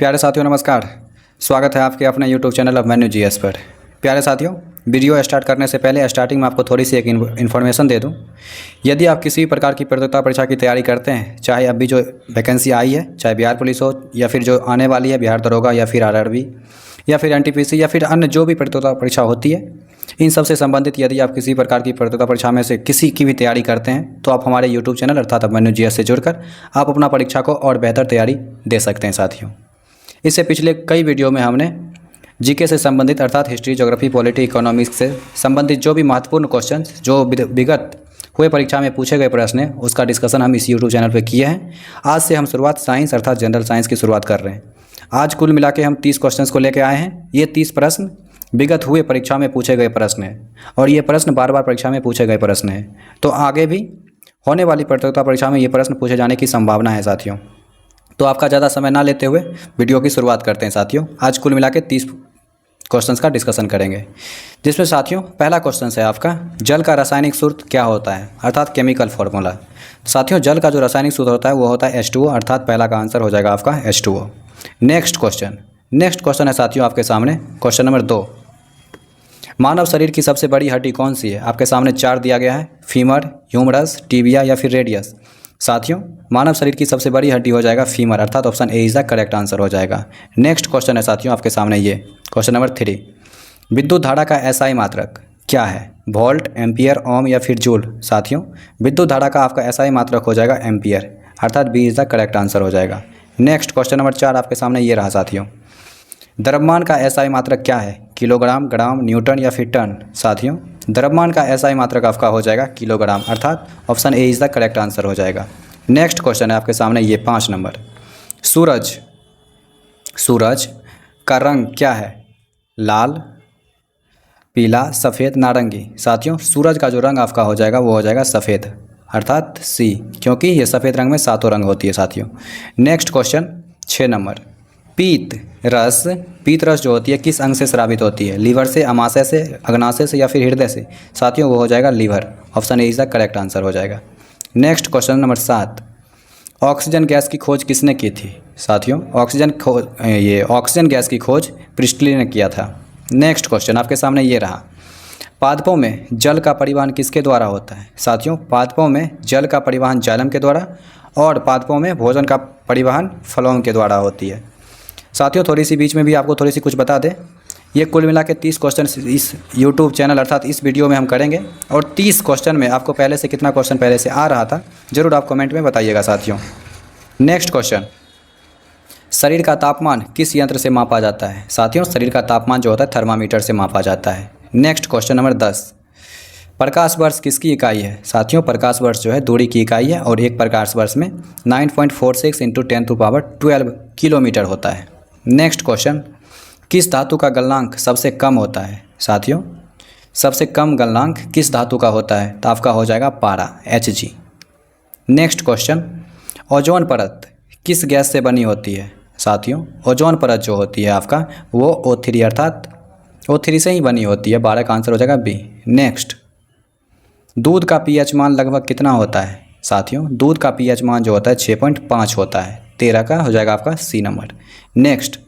प्यारे साथियों नमस्कार। स्वागत है आपके अपने YouTube चैनल अभिमन्यु जीएस पर। प्यारे साथियों, वीडियो स्टार्ट करने से पहले स्टार्टिंग में आपको थोड़ी सी एक इन्फॉर्मेशन दे दूं। यदि आप किसी भी प्रकार की प्रतियोगिता परीक्षा की तैयारी करते हैं, चाहे अभी जो वैकेंसी आई है, चाहे बिहार पुलिस हो या फिर जो आने वाली है बिहार दरोगा या फिर आरआरबी या फिर एनटीपीसी या फिर अन्य जो भी प्रतियोगिता परीक्षा होती है, इन सब से संबंधित यदि आप किसी प्रकार की प्रतियोगिता परीक्षा में से किसी की भी तैयारी करते हैं तो आप हमारे यूट्यूब चैनल अर्थात अभिमन्यु जीएस से जुड़कर आप अपना परीक्षा को और बेहतर तैयारी दे सकते हैं। साथियों, इससे पिछले कई वीडियो में हमने जीके से संबंधित अर्थात हिस्ट्री, ज्योग्राफी, पॉलिटी, इकोनॉमिक्स से संबंधित जो भी महत्वपूर्ण क्वेश्चन जो विगत हुए परीक्षा में पूछे गए प्रश्न हैं उसका डिस्कशन हम इस यूट्यूब चैनल पर किए हैं। आज से हम शुरुआत साइंस अर्थात जनरल साइंस की शुरुआत कर रहे हैं। आज कुल मिला के हम 30 क्वेश्चन को लेकर आए हैं। ये 30 प्रश्न विगत हुए परीक्षा में पूछे गए प्रश्न हैं और ये प्रश्न बार बार परीक्षा में पूछे गए प्रश्न हैं, तो आगे भी होने वाली प्रतियोगिता परीक्षा में ये प्रश्न पूछे जाने की संभावना है। साथियों, तो आपका ज़्यादा समय ना लेते हुए वीडियो की शुरुआत करते हैं। साथियों, आज कुल मिला के 30 क्वेश्चंस का डिस्कशन करेंगे, जिसमें साथियों पहला क्वेश्चन है आपका, जल का रासायनिक सूत्र क्या होता है अर्थात केमिकल फार्मूला। साथियों, जल का जो रासायनिक सूत्र होता है वो होता है H2O, अर्थात पहला का आंसर हो जाएगा आपका H2O। नेक्स्ट क्वेश्चन है साथियों आपके सामने, क्वेश्चन नंबर 2, मानव शरीर की सबसे बड़ी हड्डी कौन सी है। आपके सामने 4 दिया गया है, फीमर, ह्यूमरस, टिबिया या फिर रेडियस। साथियों, मानव शरीर की सबसे बड़ी हड्डी हो जाएगा फीमर, अर्थात option A is the correct answer हो जाएगा। नेक्स्ट क्वेश्चन है साथियों आपके सामने ये क्वेश्चन नंबर 3, विद्युत धारा का एसआई मात्रक क्या है, वोल्ट, एम्पियर, ओम या फिर जूल। साथियों, विद्युत धारा का आपका एसआई मात्रक हो जाएगा एम्पियर, अर्थात B is the correct answer हो जाएगा। नेक्स्ट क्वेश्चन नंबर 4 आपके सामने ये रहा साथियों, द्रव्यमान का एसआई मात्रक क्या है, किलोग्राम, ग्राम, न्यूटन या फिर टन। साथियों, द्रव्यमान का एसआई मात्रक आपका हो जाएगा किलोग्राम, अर्थात option A is the correct answer हो जाएगा। नेक्स्ट क्वेश्चन है आपके सामने ये 5 नंबर, सूरज का रंग क्या है, लाल, पीला, सफ़ेद, नारंगी। साथियों, सूरज का जो रंग आपका हो जाएगा वो हो जाएगा सफ़ेद, अर्थात सी, क्योंकि ये सफ़ेद रंग में 7 रंग होती है। साथियों, नेक्स्ट क्वेश्चन 6 नंबर, पीत रस जो होती है किस अंग से स्रावित होती है, लीवर से, अमाशय से, अग्नाशय से या फिर हृदय से। साथियों, वो हो जाएगा liver, option A is the correct answer हो जाएगा। Next question number 7, oxygen gas की खोज किसने की थी। साथियों, ऑक्सीजन गैस की खोज प्रिस्टली ने किया था। नेक्स्ट क्वेश्चन आपके सामने ये रहा, पादपों में जल का परिवहन किसके द्वारा होता है। साथियों, पादपों में जल का परिवहन जाइलम के द्वारा और पादपों में भोजन का परिवहन फ्लोएम के द्वारा होती है। साथियों, थोड़ी सी बीच में भी आपको थोड़ी सी कुछ बता दें, ये कुल मिला के 30 क्वेश्चन इस यूट्यूब चैनल अर्थात इस वीडियो में हम करेंगे और 30 क्वेश्चन में आपको पहले से कितना क्वेश्चन पहले से आ रहा था ज़रूर आप कमेंट में बताइएगा। साथियों, नेक्स्ट क्वेश्चन, शरीर का तापमान किस यंत्र से मापा जाता है। साथियों, शरीर का तापमान जो होता है थर्मामीटर से मापा जाता है। नेक्स्ट क्वेश्चन नंबर 10, प्रकाश वर्ष किसकी इकाई है। साथियों, प्रकाश वर्ष जो है दूरी की इकाई है और एक प्रकाश वर्ष में 9.46 × 10⁻12 किलोमीटर होता है। नेक्स्ट क्वेश्चन, किस धातु का गलनांक सबसे कम होता है। साथियों, सबसे कम गलनांक किस धातु का होता है, तो आपका हो जाएगा पारा, Hg। नेक्स्ट क्वेश्चन, ओजोन परत किस गैस से बनी होती है। साथियों, ओजोन परत जो होती है आपका वो O3 अर्थात O3 से ही बनी होती है, 12 का आंसर हो जाएगा बी। नेक्स्ट, दूध का pH मान लगभग कितना होता है। साथियों, दूध का pH मान जो होता है 6.5 होता है, 13 का हो जाएगा आपका सी नंबर। नेक्स्ट,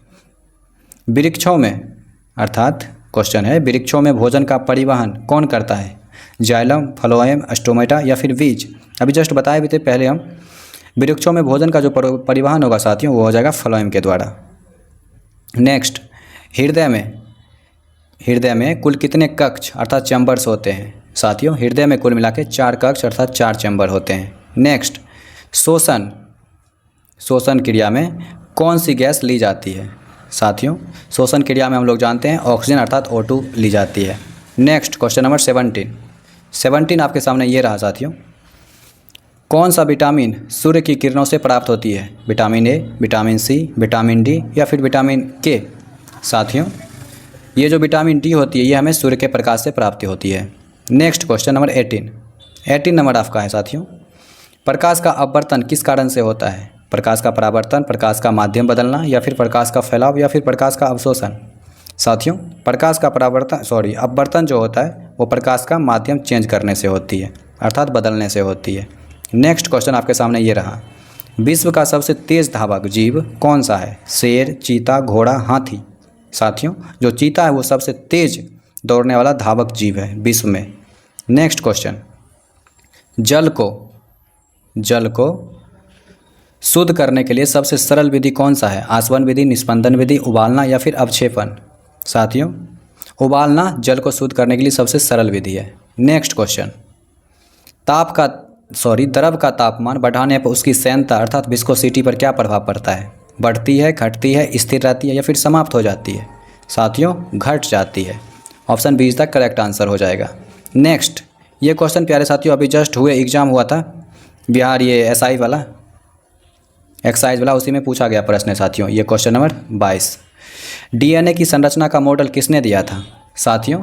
वृक्षों में अर्थात क्वेश्चन है, वृक्षों में भोजन का परिवहन कौन करता है, जाइलम, फ्लोएम, स्टोमेटा या फिर बीज। अभी जस्ट बताए भी थे पहले हम, वृक्षों में भोजन का जो परिवहन होगा साथियों वो हो जाएगा फ्लोएम के द्वारा। नेक्स्ट, हृदय में कुल कितने कक्ष अर्थात चैम्बर्स होते हैं। साथियों, हृदय में कुल मिला के 4 कक्ष अर्थात 4 चैम्बर होते हैं। नेक्स्ट, शोषण क्रिया में कौन सी गैस ली जाती है। साथियों, शोषण क्रिया में हम लोग जानते हैं ऑक्सीजन अर्थात O2 ली जाती है। नेक्स्ट क्वेश्चन नंबर 17 आपके सामने ये रहा साथियों, कौन सा विटामिन सूर्य की किरणों से प्राप्त होती है, vitamin A, vitamin C, vitamin D या फिर विटामिन के। साथियों, ये जो विटामिन डी होती है ये हमें सूर्य के प्रकाश से प्राप्त होती है। नेक्स्ट क्वेश्चन नंबर 18 नंबर आपका है साथियों, प्रकाश का अपवर्तन किस कारण से होता है। प्रकाश का परावर्तन, प्रकाश का माध्यम बदलना या फिर प्रकाश का फैलाव या फिर प्रकाश का अवशोषण। साथियों, प्रकाश का अपवर्तन जो होता है वो प्रकाश का माध्यम चेंज करने से होती है अर्थात बदलने से होती है। नेक्स्ट क्वेश्चन आपके सामने ये रहा, विश्व का सबसे तेज धावक जीव कौन सा है? शेर, चीता, घोड़ा, हाथी। साथियों, जो चीता है वो सबसे तेज दौड़ने वाला धावक जीव है विश्व में। नेक्स्ट क्वेश्चन, जल को शुद्ध करने के लिए सबसे सरल विधि कौन सा है? आसवन विधि, निस्पंदन विधि, उबालना या फिर अवक्षेपण। साथियों, उबालना जल को शुद्ध करने के लिए सबसे सरल विधि है। नेक्स्ट क्वेश्चन, द्रव का तापमान बढ़ाने पर उसकी सांद्रता अर्थात विस्कोसिटी पर क्या प्रभाव पड़ता है? बढ़ती है, घटती है, स्थिर रहती है या फिर समाप्त हो जाती है? साथियों, घट जाती है। Option B is the correct answer हो जाएगा। नेक्स्ट, ये क्वेश्चन प्यारे साथियों अभी जस्ट एग्जाम हुआ था बिहार, ये एक्साइज वाला, उसी में पूछा गया प्रश्न है साथियों। ये क्वेश्चन नंबर 22। डीएनए की संरचना का मॉडल किसने दिया था? साथियों,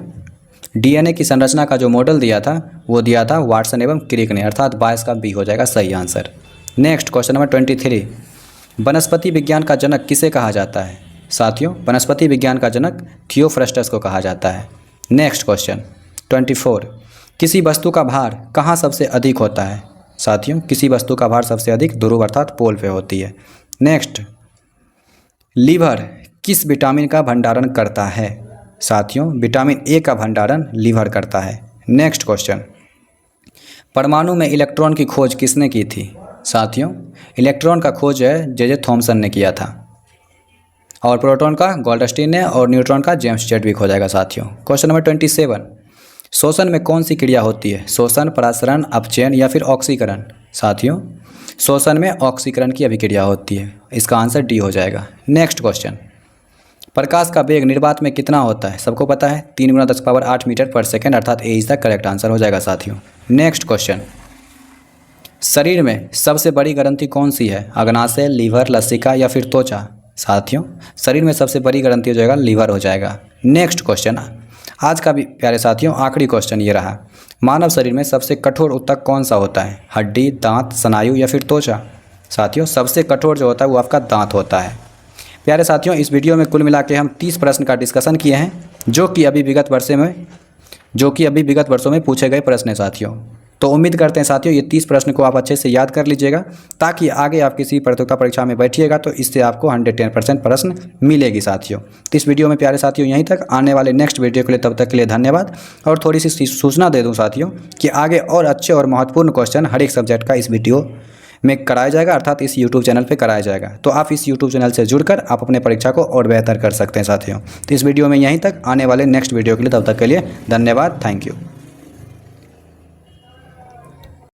डीएनए की संरचना का जो मॉडल दिया था वो दिया था वाटसन एवं क्रिक ने, अर्थात 22 का बी हो जाएगा सही आंसर। नेक्स्ट क्वेश्चन नंबर 23, वनस्पति विज्ञान का जनक किसे कहा जाता है? साथियों, वनस्पति विज्ञान का जनक थियोफ्रस्टस को कहा जाता है। नेक्स्ट क्वेश्चन 24, किसी वस्तु का भार कहाँ सबसे अधिक होता है? साथियों, किसी वस्तु का भार सबसे अधिक ध्रुव अर्थात पोल पे होती है। नेक्स्ट, लीवर किस विटामिन का भंडारण करता है? साथियों, विटामिन ए का भंडारण लीवर करता है। नेक्स्ट क्वेश्चन, परमाणु में इलेक्ट्रॉन की खोज किसने की थी? साथियों, इलेक्ट्रॉन का खोज है जे थॉमसन ने किया था, और प्रोटॉन का गोल्डस्टीन ने, और न्यूट्रॉन का जेम्स चैडविक हो जाएगा साथियों। क्वेश्चन नंबर 27, शोषण में कौन सी क्रिया होती है? शोषण, परासरण, अपचयन या फिर ऑक्सीकरण? साथियों, शोषण में ऑक्सीकरण की अभिक्रिया होती है, इसका आंसर डी हो जाएगा। नेक्स्ट क्वेश्चन, प्रकाश का वेग निर्वात में कितना होता है? सबको पता है 3 × 10⁸ मीटर पर सेकेंड, अर्थात ए इज द करेक्ट आंसर हो जाएगा साथियों। नेक्स्ट क्वेश्चन, शरीर में सबसे बड़ी ग्रंथि कौन सी है? अग्नाशय, लीवर, लसिका या फिर त्वचा? साथियों, शरीर में सबसे बड़ी ग्रंथि हो जाएगा लीवर हो जाएगा। नेक्स्ट क्वेश्चन, आज का भी प्यारे साथियों आखिरी क्वेश्चन ये रहा, मानव शरीर में सबसे कठोर ऊतक कौन सा होता है? हड्डी, दांत, स्नायु या फिर त्वचा? साथियों, सबसे कठोर जो होता है वो आपका दांत होता है। प्यारे साथियों, इस वीडियो में कुल मिला के हम 30 प्रश्न का डिस्कशन किए हैं, जो कि अभी विगत वर्षों में पूछे गए प्रश्न हैं साथियों। तो उम्मीद करते हैं साथियों ये 30 प्रश्न को आप अच्छे से याद कर लीजिएगा, ताकि आगे आप किसी प्रतियोगिता परीक्षा में बैठिएगा तो इससे आपको 110% प्रश्न मिलेगी साथियों। तो इस वीडियो में प्यारे साथियों यहीं तक, आने वाले नेक्स्ट वीडियो के लिए तब तक के लिए धन्यवाद। और थोड़ी सी सूचना दे दूं साथियों कि आगे और अच्छे और महत्वपूर्ण क्वेश्चन हर एक सब्जेक्ट का इस वीडियो में कराया जाएगा, अर्थात इस YouTube चैनल पे कराया जाएगा। तो आप इस YouTube चैनल से जुड़कर आप अपने परीक्षा को और बेहतर कर सकते हैं साथियों। तो इस वीडियो में यहीं तक, आने वाले नेक्स्ट वीडियो के लिए तब तक के लिए धन्यवाद। Thank you.